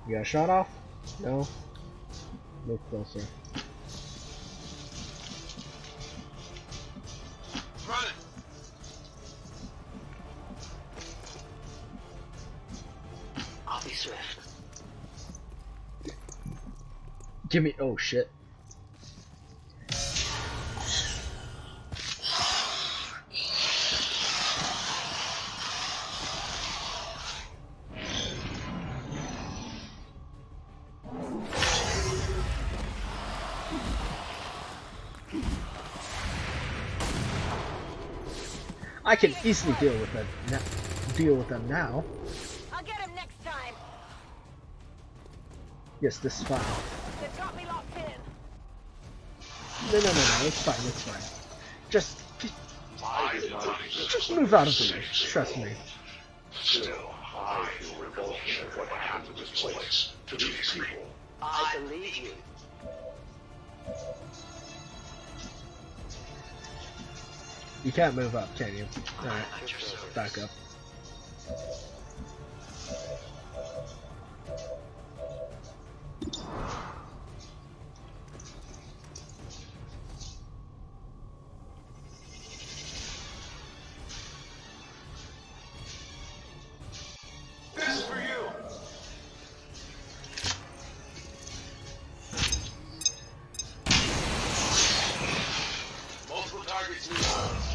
You got shot off? No? Move closer. Running. I'll be swift. Give me. Oh shit. I can easily deal with them. Now. I'll get him next time. Yes, this is fine. They've got me locked in. No, it's fine, it's fine. Just move out of the way. Trust me. Still, I feel revulsion at what happened to this place, to these people. I believe you. You can't move up, can you? Alright, back up. This is for you. Multiple targets neutralized.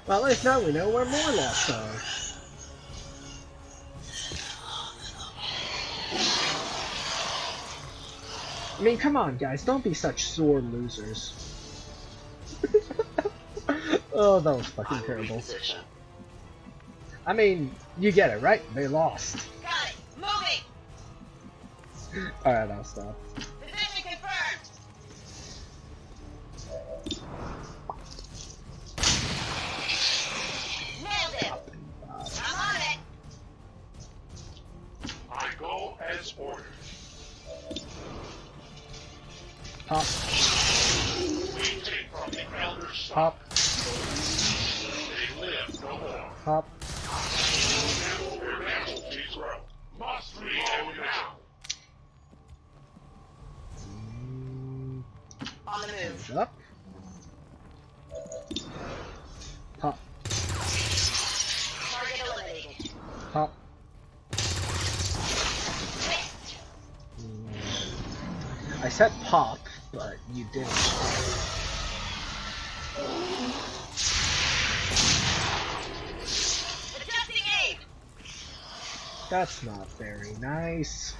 Well, at least now we know where more lost are. I mean, come on, guys, don't be such sore losers. Oh, that was fucking terrible. I mean, you get it, right? They lost. Got it. Moving. Alright, I'll stop. Position confirmed. Nailed it. I'm on it. I go as ordered. Pop. We take from the Elder's son. Pop. They live no more. Pop. Where casualties grow. Must reload now. On the move. Up. Pop. Target eliminated. Pop. I said pop, but you didn't. Adjusting aim. That's not very nice.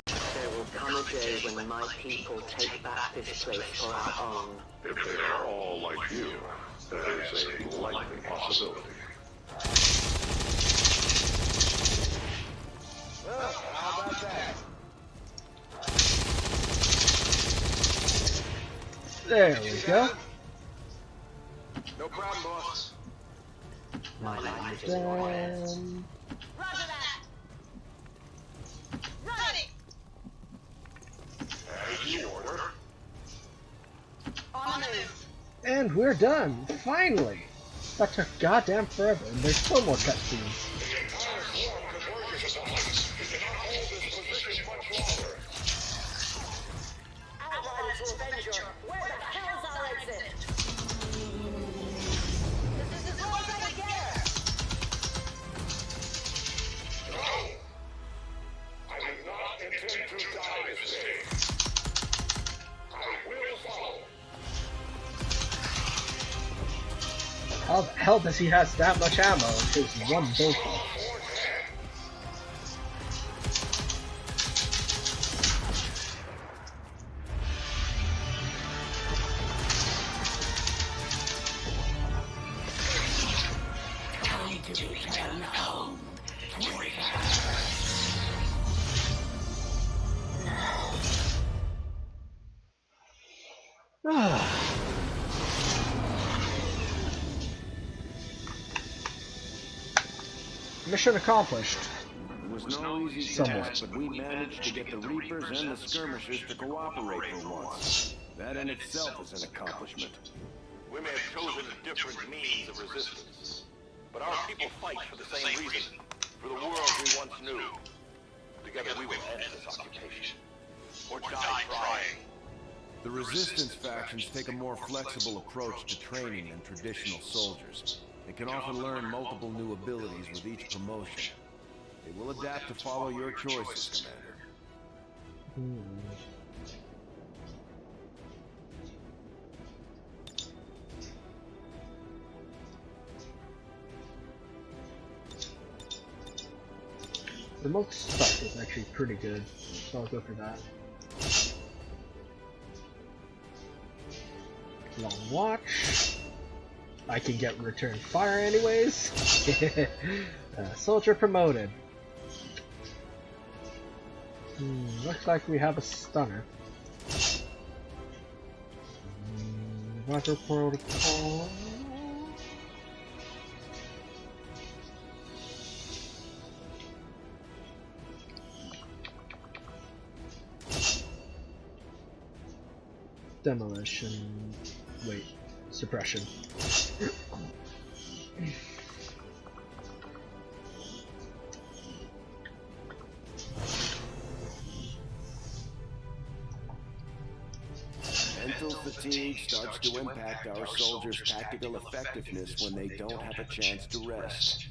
There will come a day when my people take back this place for our own. If they are all like you, that is a likely possibility. Well, how about that? There we go. No problem, boss. My language is in your hands. Roger that. Running. As you order. On the move. And we're done. Finally. That took goddamn forever, and there's still more cutscenes. The entire swarm converges at once. We cannot hold this position much longer. Outriders Avenger. Where the hell's our exit? This is as low as I can get her. No! I do not intend to die this day. I will follow. How the hell does he have that much ammo in his one vehicle? Time to return home. Mission accomplished. It was no easy task, but we managed to get the Reapers and the Skirmishers to cooperate for once. That in itself is an accomplishment. We may have chosen different means of resistance, but our people fight for the same reason, for the world we once knew. Together we will end this occupation, or die trying. The Resistance factions take a more flexible approach to training than traditional soldiers. They can often learn multiple new abilities with each promotion. They will adapt to follow your choices, Commander. Remote stuff is actually pretty good, so I'll go for that. Long watch. I can get return fire anyways. Soldier promoted. Looks like we have a stunner. Vital protocol. Demolition. Wait. Suppression. Mental fatigue starts to impact our soldiers' tactical effectiveness when they don't have a chance to rest.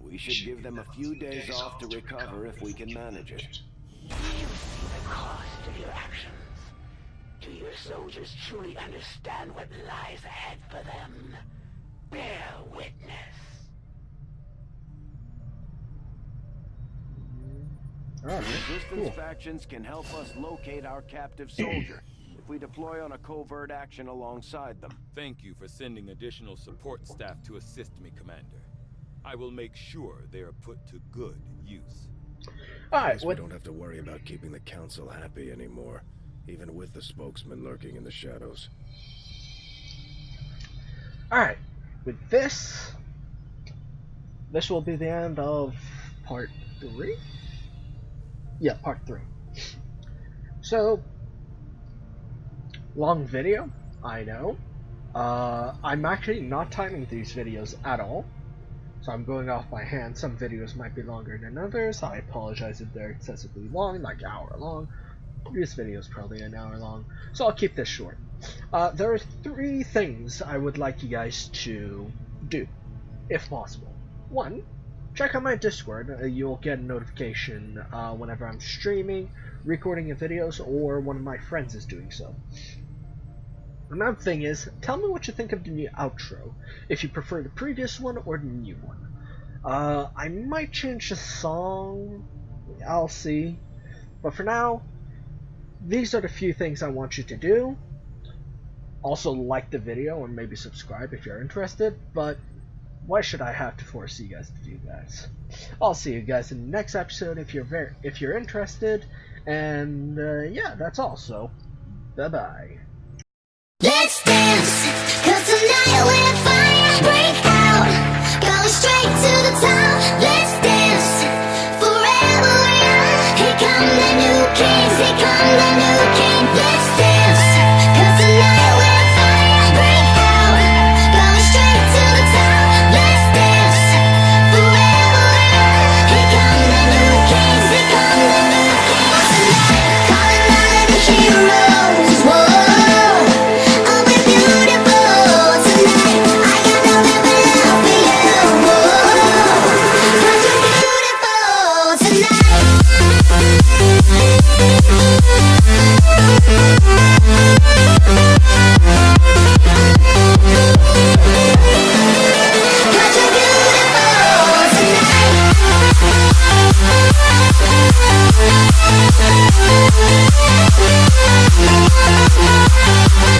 We should give them a few days off to recover if we can manage it. The cost of your actions. Do your soldiers truly understand what lies ahead for them? Bear witness. Resistance factions can help us locate our captive soldier if we deploy on a covert action alongside them. Thank you for sending additional support staff to assist me, Commander. I will make sure they are put to good use. Alright, we don't have to worry about keeping the council happy anymore, even with the spokesman lurking in the shadows. Alright, with this will be the end of part 3? Yeah, part 3. So, long video, I know. I'm actually not timing these videos at all, so I'm going off by hand. Some videos might be longer than others. I apologize if they're excessively long, like hour long. This video is probably an hour long, so I'll keep this short. There are 3 things I would like you guys to do, if possible. 1, check out my Discord. You'll get a notification whenever I'm streaming, recording videos, or one of my friends is doing so. Another thing is, tell me what you think of the new outro, if you prefer the previous one or the new one. I might change the song, I'll see, but for now, these are the few things I want you to do. Also like the video or maybe subscribe if you're interested, but why should I have to force you guys to do that? I'll see you guys in the next episode if you're interested, and yeah, that's all, so bye bye. Let's dance, 'cause tonight when fire break out, going straight to the top. Let's dance, forever young. Here come the new kings, here come the new kings.